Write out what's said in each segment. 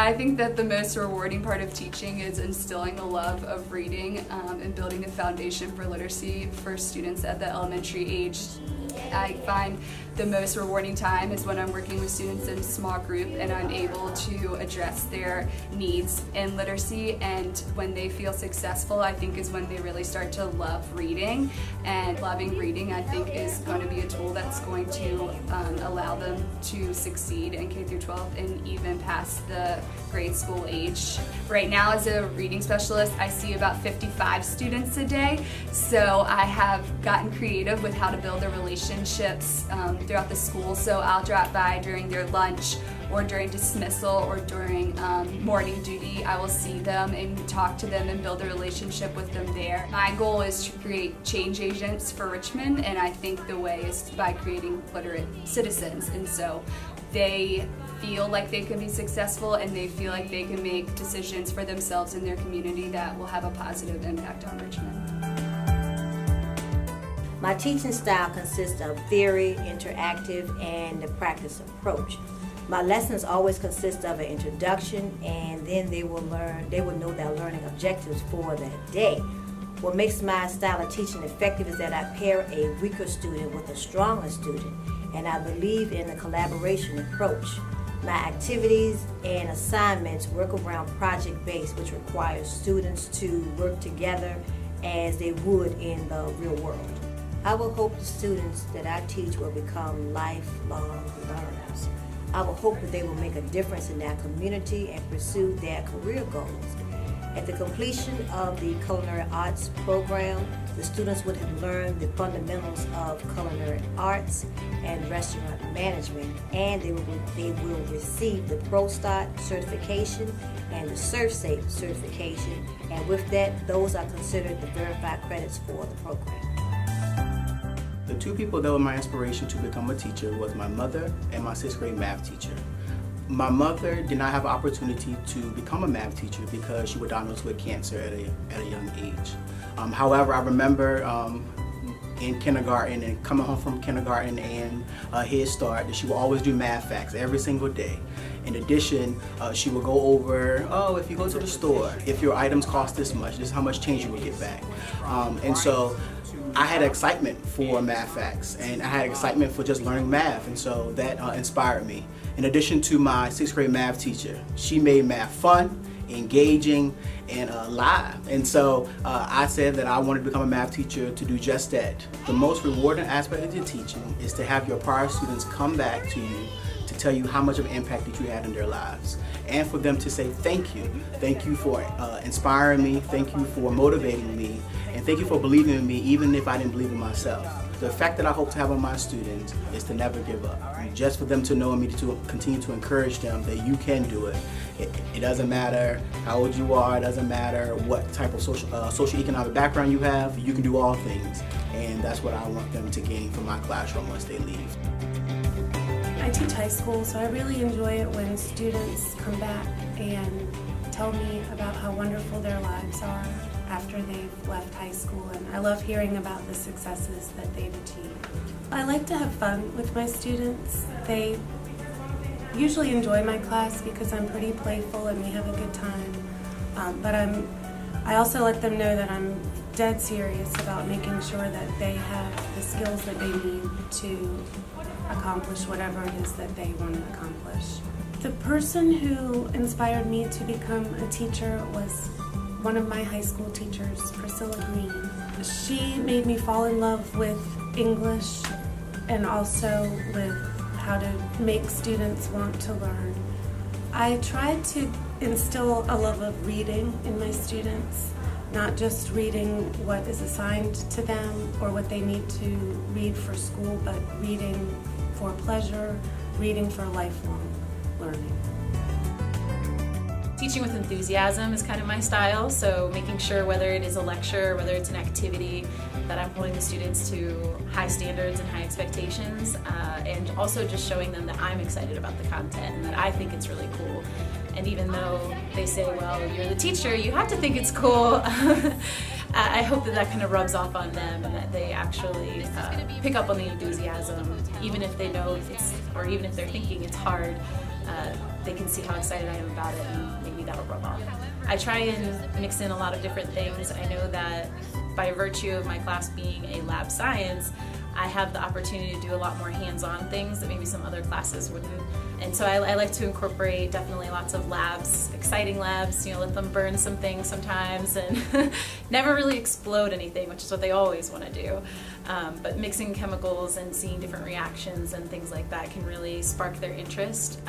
I think that the most rewarding part of teaching is instilling the love of reading and building a foundation for literacy for students at the elementary age. I find the most rewarding time is when I'm working with students in a small group and I'm able to address their needs in literacy, and when they feel successful, I think is when they really start to love reading. And loving reading, I think, is going to be a tool that's going to allow them to succeed in K through 12 and even past the grade school age. Right now, as a reading specialist, I see about 55 students a day, so I have gotten creative with how to build the relationships throughout the school. So I'll drop by during their lunch or during dismissal or during morning duty. I will see them and talk to them and build a relationship with them there. My goal is to create change agents for Richmond, and I think the way is by creating literate citizens. And so they feel like they can be successful and they feel like they can make decisions for themselves and their community that will have a positive impact on Richmond. My teaching style consists of theory, interactive, and the practice approach. My lessons always consist of an introduction, and then they will know their learning objectives for that day. What makes my style of teaching effective is that I pair a weaker student with a stronger student, and I believe in the collaboration approach. My activities and assignments work around project-based, which requires students to work together as they would in the real world. I will hope the students that I teach will become lifelong learners. I will hope that they will make a difference in their community and pursue their career goals. At the completion of the culinary arts program, the students would have learned the fundamentals of culinary arts and restaurant management, and they will receive the ProStart certification and the ServSafe certification, and with that, those are considered the verified credits for the program. The two people that were my inspiration to become a teacher was my mother and my 6th grade math teacher. My mother did not have an opportunity to become a math teacher because she was diagnosed with cancer at a young age. However, I remember in kindergarten and coming home from kindergarten and Head Start that she would always do math facts every single day. In addition, she would go over, oh, if you go to the store, if your items cost this much, this is how much change you will get back. And so I had excitement for math facts, and I had excitement for just learning math, and so that inspired me. In addition to my 6th grade math teacher, she made math fun, engaging, and live. And so I said that I wanted to become a math teacher to do just that. The most rewarding aspect of your teaching is to have your prior students come back to you to tell you how much of an impact that you had in their lives, and for them to say thank you for inspiring me, thank you for motivating me, and thank you for believing in me even if I didn't believe in myself. The effect that I hope to have on my students is to never give up, just for them to know me, to continue to encourage them that you can do it. It doesn't matter how old you are, it doesn't matter what type of socioeconomic background you have, you can do all things, and that's what I want them to gain from my classroom once they leave. I teach high school, so I really enjoy it when students come back and tell me about how wonderful their lives are after they've left high school, and I love hearing about the successes that they've achieved. I like to have fun with my students. They usually enjoy my class because I'm pretty playful and we have a good time, but I also let them know that I'm dead serious about making sure that they have the skills that they need to accomplish whatever it is that they want to accomplish. The person who inspired me to become a teacher was one of my high school teachers, Priscilla Green. She made me fall in love with English and also with how to make students want to learn. I tried to instill a love of reading in my students, not just reading what is assigned to them or what they need to read for school, but reading for pleasure, reading for lifelong learning. Teaching with enthusiasm is kind of my style, so making sure whether it is a lecture, whether it's an activity, that I'm holding the students to high standards and high expectations, and also just showing them that I'm excited about the content and that I think it's really cool. And even though they say, well, you're the teacher, you have to think it's cool, I hope that kind of rubs off on them and that they actually pick up on the enthusiasm, even if they know or even if they're thinking it's hard. They can see how excited I am about it, and maybe that'll rub off. I try and mix in a lot of different things. I know that by virtue of my class being a lab science, I have the opportunity to do a lot more hands-on things that maybe some other classes wouldn't. And so I like to incorporate definitely lots of labs, exciting labs, let them burn some things sometimes and never really explode anything, which is what they always want to do. But mixing chemicals and seeing different reactions and things like that can really spark their interest.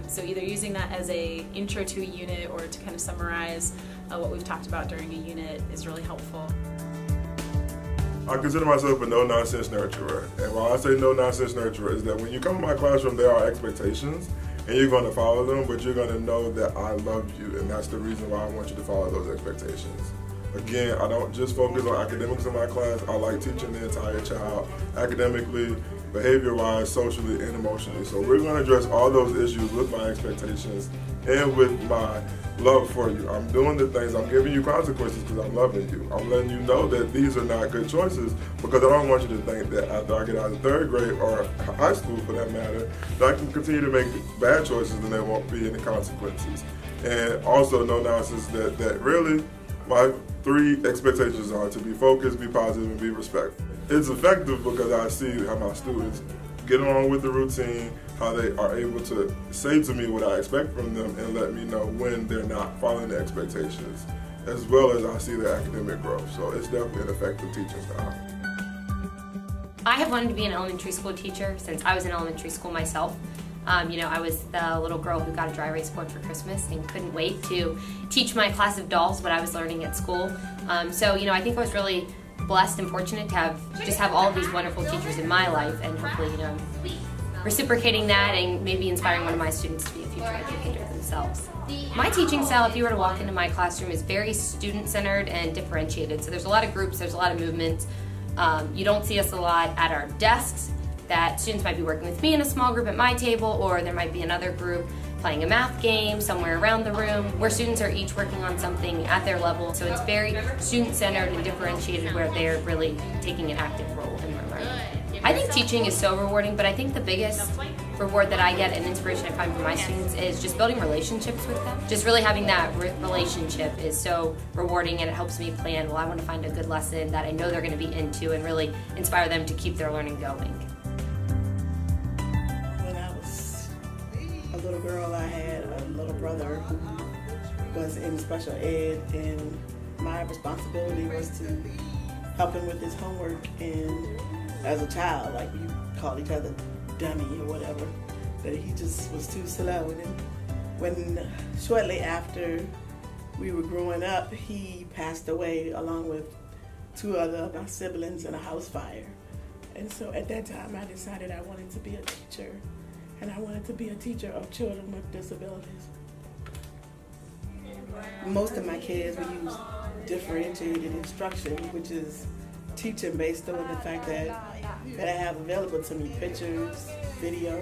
So either using that as a intro to a unit or to kind of summarize what we've talked about during a unit is really helpful. I consider myself a no-nonsense nurturer, and why I say no-nonsense nurturer is that when you come to my classroom, there are expectations, and you're going to follow them, but you're going to know that I love you, and that's the reason why I want you to follow those expectations. Again, I don't just focus on academics in my class. I like teaching the entire child, academically, behavior-wise, socially, and emotionally. So we're going to address all those issues with my expectations and with my love for you. I'm doing the things, I'm giving you consequences because I'm loving you. I'm letting you know that these are not good choices because I don't want you to think that after I get out of third grade or high school for that matter, that I can continue to make bad choices and there won't be any consequences. And also no nonsense that really my 3 expectations are to be focused, be positive, and be respectful. It's effective because I see how my students get along with the routine, how they are able to say to me what I expect from them and let me know when they're not following the expectations, as well as I see their academic growth. So it's definitely an effective teaching style. I have wanted to be an elementary school teacher since I was in elementary school myself. I was the little girl who got a dry erase board for Christmas and couldn't wait to teach my class of dolls what I was learning at school. I think I was really blessed and fortunate to have all of these wonderful teachers in my life, and hopefully, reciprocating that and maybe inspiring one of my students to be a future educator themselves. My teaching style, if you were to walk into my classroom, is very student-centered and differentiated. So there's a lot of groups, there's a lot of movement. You don't see us a lot at our desks. That students might be working with me in a small group at my table, or there might be another group playing a math game somewhere around the room where students are each working on something at their level. So it's very student-centered and differentiated where they're really taking an active role in their learning. I think teaching is so rewarding, but I think the biggest reward that I get and inspiration I find from my students is just building relationships with them. Just really having that relationship is so rewarding, and it helps me plan, I want to find a good lesson that I know they're going to be into and really inspire them to keep their learning going. When I was a little girl, I had a little brother who was in special ed, and my responsibility was to help him with his homework. And as a child, we called each other dummy or whatever, but he just was too slow. And when shortly after we were growing up, he passed away along with 2 other of my siblings in a house fire. And so at that time, I decided I wanted to be a teacher, and I wanted to be a teacher of children with disabilities. Most of my kids will use differentiated instruction, which is teaching based on the fact that I have available to me pictures, video,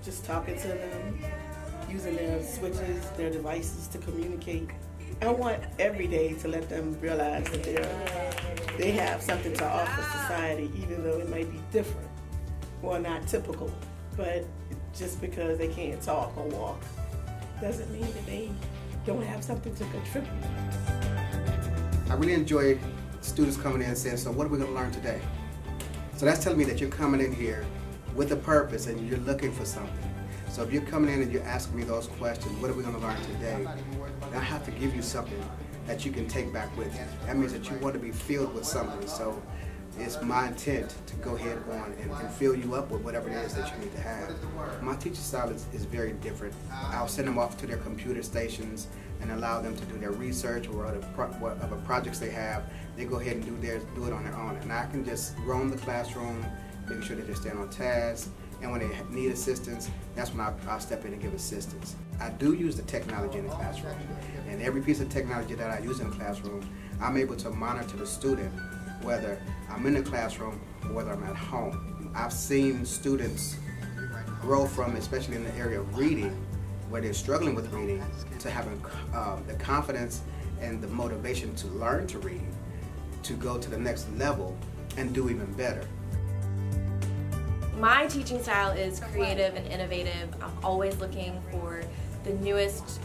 just talking to them, using their switches, their devices to communicate. I want every day to let them realize that they have something to offer society, even though it might be different or not typical. But just because they can't talk or walk doesn't mean that they don't have something to contribute. I really enjoy students coming in and saying, so what are we going to learn today? So that's telling me that you're coming in here with a purpose and you're looking for something. So if you're coming in and you're asking me those questions, what are we going to learn today? I have to give you something that you can take back with you. That means that you want to be filled with something. So it's my intent to go ahead on and fill you up with whatever it is that you need to have. My teaching style is very different. I'll send them off to their computer stations and allow them to do their research or whatever projects they have. They go ahead and do it on their own. And I can just roam the classroom, making sure that they're staying on task. And when they need assistance, that's when I'll step in and give assistance. I do use the technology in the classroom. And every piece of technology that I use in the classroom, I'm able to monitor the student, whether I'm in the classroom or whether I'm at home. I've seen students grow from, especially in the area of reading, where they're struggling with reading, to having the confidence and the motivation to learn to read, to go to the next level and do even better. My teaching style is creative and innovative. I'm always looking for the newest,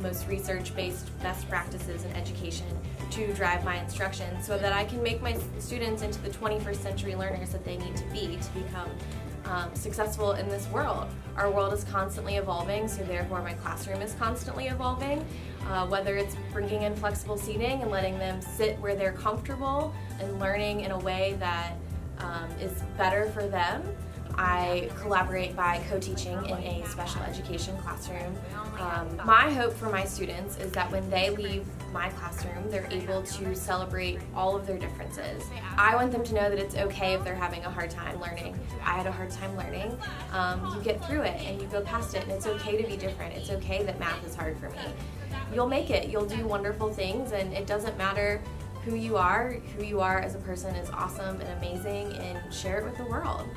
most research-based best practices in education to drive my instruction so that I can make my students into the 21st century learners that they need to become successful in this world. Our world is constantly evolving, so therefore my classroom is constantly evolving. Whether it's bringing in flexible seating and letting them sit where they're comfortable and learning in a way that is better for them. I collaborate by co-teaching in a special education classroom. My hope for my students is that when they leave my classroom, they're able to celebrate all of their differences. I want them to know that it's okay if they're having a hard time learning. I had a hard time learning. You get through it and you go past it, and it's okay to be different. It's okay that math is hard for me. You'll make it. You'll do wonderful things, and it doesn't matter who you are as a person is awesome and amazing, and share it with the world.